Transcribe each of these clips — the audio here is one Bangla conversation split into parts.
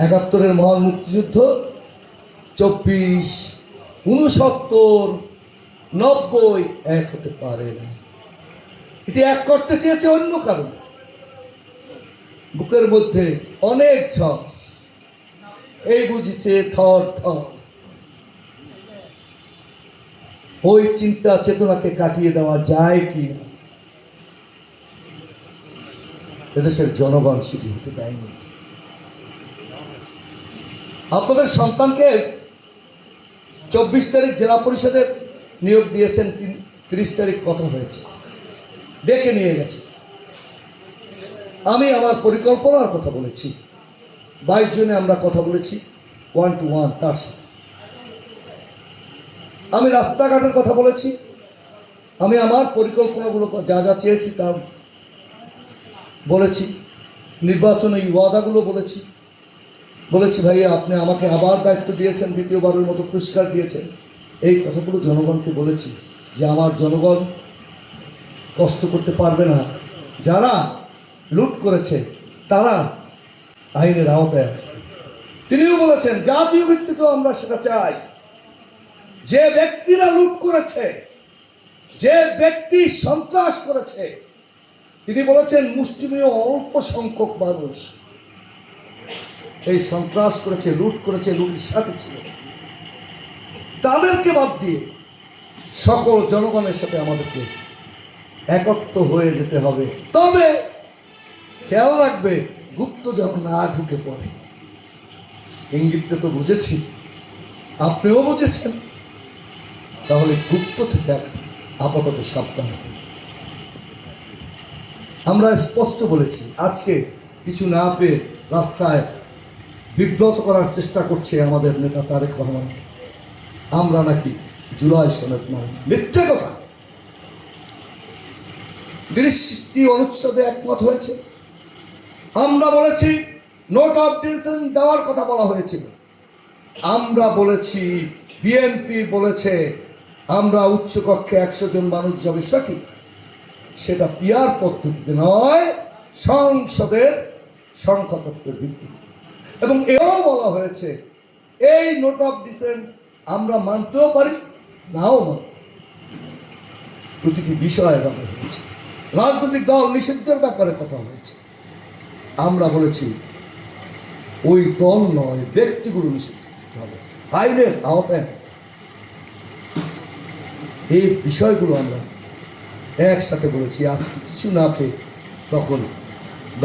একাত্তরের মহান মুক্তিযুদ্ধ 24, 69, 90 এক হতে পারে না। এটি এক করতে চেয়েছে অন্য কারণে। বুকের মধ্যে অনেক ঝড়, এই বুঝেছে থর থর। ওই চিন্তা চেতনাকে কাটিয়ে দেওয়া যায় কি না? এদেশের জনগণ সেটি হতে দেয়নি। আপনাদের সন্তানকে 24 তারিখ জেলা পরিষদের নিয়োগ দিয়েছেন, 30 তারিখ কথা হয়েছে, ডেকে নিয়ে গেছে। আমি আমার পরিকল্পনার কথা বলেছি, 22 জনে আমরা কথা বলেছি 1 to 1 তার সাথে। আমি রাস্তাঘাটের কথা বলেছি, আমি আমার পরিকল্পনাগুলো যা যা চেয়েছি তা বলেছি, নির্বাচনে এই ওয়াদাগুলো বলেছি। ভাইয়া আপনি আমাকে আবার দায়িত্ব দিয়েছেন, দ্বিতীয়বারের মতো পুরস্কার দিয়েছেন, এই কথাগুলো জনগণকে বলেছি যে আমার জনগণ কষ্ট করতে পারবে না, যারা লুট করেছে তারা আইনের আওতায় আসবে। তিনিও বলেছেন জাতীয় ভিত্তিতেও আমরা সেটা চাই। যে ব্যক্তিরা লুট করেছে, যে ব্যক্তি সন্ত্রাস করেছে, তিনি বলেছেন মুষ্টিমেয় অল্প সংখ্যক মানুষ এই সন্ত্রাস করেছে, লুট করেছে, লুটের সাথে ছিল, তাদেরকে বাদ দিয়ে সকল জনগণের সাথে আমাদেরকে একত্র হয়ে যেতে হবে। তবে খেয়াল রাখবে গুপ্ত যেন না ঢুকে পড়ে। ইঙ্গিতটা তো বুঝেছি, আপনিও বুঝেছেন, তাহলে গুপ্ত থেকে আপাতত সাবধান। আমরা স্পষ্ট বলেছি, আজকে কিছু না পেয়ে রাস্তায় বিব্রত করার চেষ্টা করছে আমাদের নেতা তারেক রহমান। আমরা নাকি জুলাই সনদ নয়, মিথ্যে কথা। 30টি অনুচ্ছেদে একমত হয়েছে। আমরা বলেছি নোট অফ ডিসেশন দেওয়ার কথা বলা হয়েছিল। আমরা বলেছি, বিএনপি বলেছে আমরা উচ্চকক্ষে 100 জন মানুষ যাবে, সঠিক, সেটা পিআর পদ্ধতিতে নয়, সংসদের সংখ্যাতত্ত্বের ভিত্তিতে। এবং এও বলা হয়েছে এই নোট অফ ডিসেন্ট আমরা মানতেও পারি, নাও মানতে, প্রতিটি বিষয়ে বলা হয়েছে। রাজনৈতিক দল নিষিদ্ধের ব্যাপারে কথা হয়েছে। আমরা বলেছি ওই দল নয়, ব্যক্তিগুলো নিষিদ্ধ হবে, আইনের আওতায়। এই বিষয়গুলো আমরা একসাথে বলেছি। আজকে কিছু না পেয়ে তখন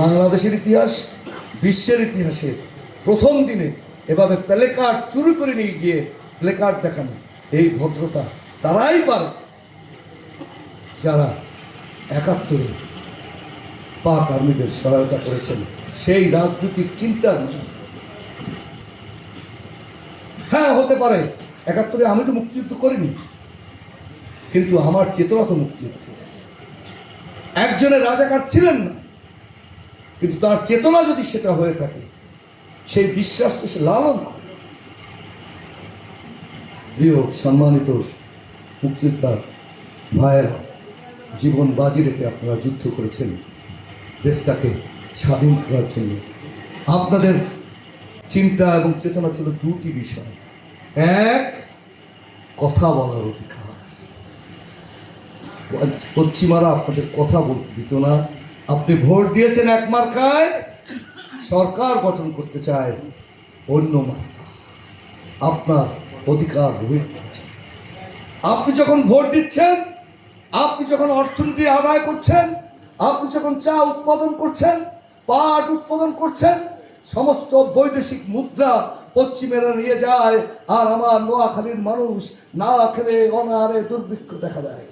বাংলাদেশের ইতিহাস, বিশ্বের ইতিহাসে প্রথম দিনে এভাবে প্লেকার্ড চুরি করে নিয়ে গিয়ে প্লেকার্ড দেখানো, এই ভদ্রতা তারাই পারে যারা 71-এ পাক আর্মিদের সহায়তা করেছেন, সেই রাজনৈতিক চিন্তার। হ্যাঁ, হতে পারে 71-এ আমি তো মুক্তিযুদ্ধ করিনি, কিন্তু আমার চেতনা তো মুক্তিযুদ্ধ। একজনের রাজাকার ছিলেন না, কিন্তু তার চেতনা যদি সেটা হয়ে থাকে, সেই বিশ্বাস তো সে লালন করে। প্রিয় সম্মানিত মুক্তিযোদ্ধা ভাইয়েরা, জীবন বাজি রেখে আপনারা যুদ্ধ করেছেন দেশটাকে স্বাধীন করার জন্য। আপনাদের চিন্তা এবং চেতনা ছিল দুটি বিষয়। এক, কথা বলার অধিকার। পশ্চিমারা আপনাদের কথা বলতে দিত না। আপনি ভোট দিয়েছেন এক মার্কায়, সরকার গঠন করতে চায় অন্য মার্কা। আপনার অধিকার রহিত করেছেন। আপনি যখন ভোট দিচ্ছেন, আপনি যখন অর্থনীতি আদায় করছেন, আপনি যখন চা উৎপাদন করছেন, পাট উৎপাদন করছেন, সমস্ত বৈদেশিক মুদ্রা পশ্চিমেরা নিয়ে যায়, আর আমার নোয়াখালীর মানুষ না খেলে অনাহারে দুর্ভিক্ষ দেখা দেয়।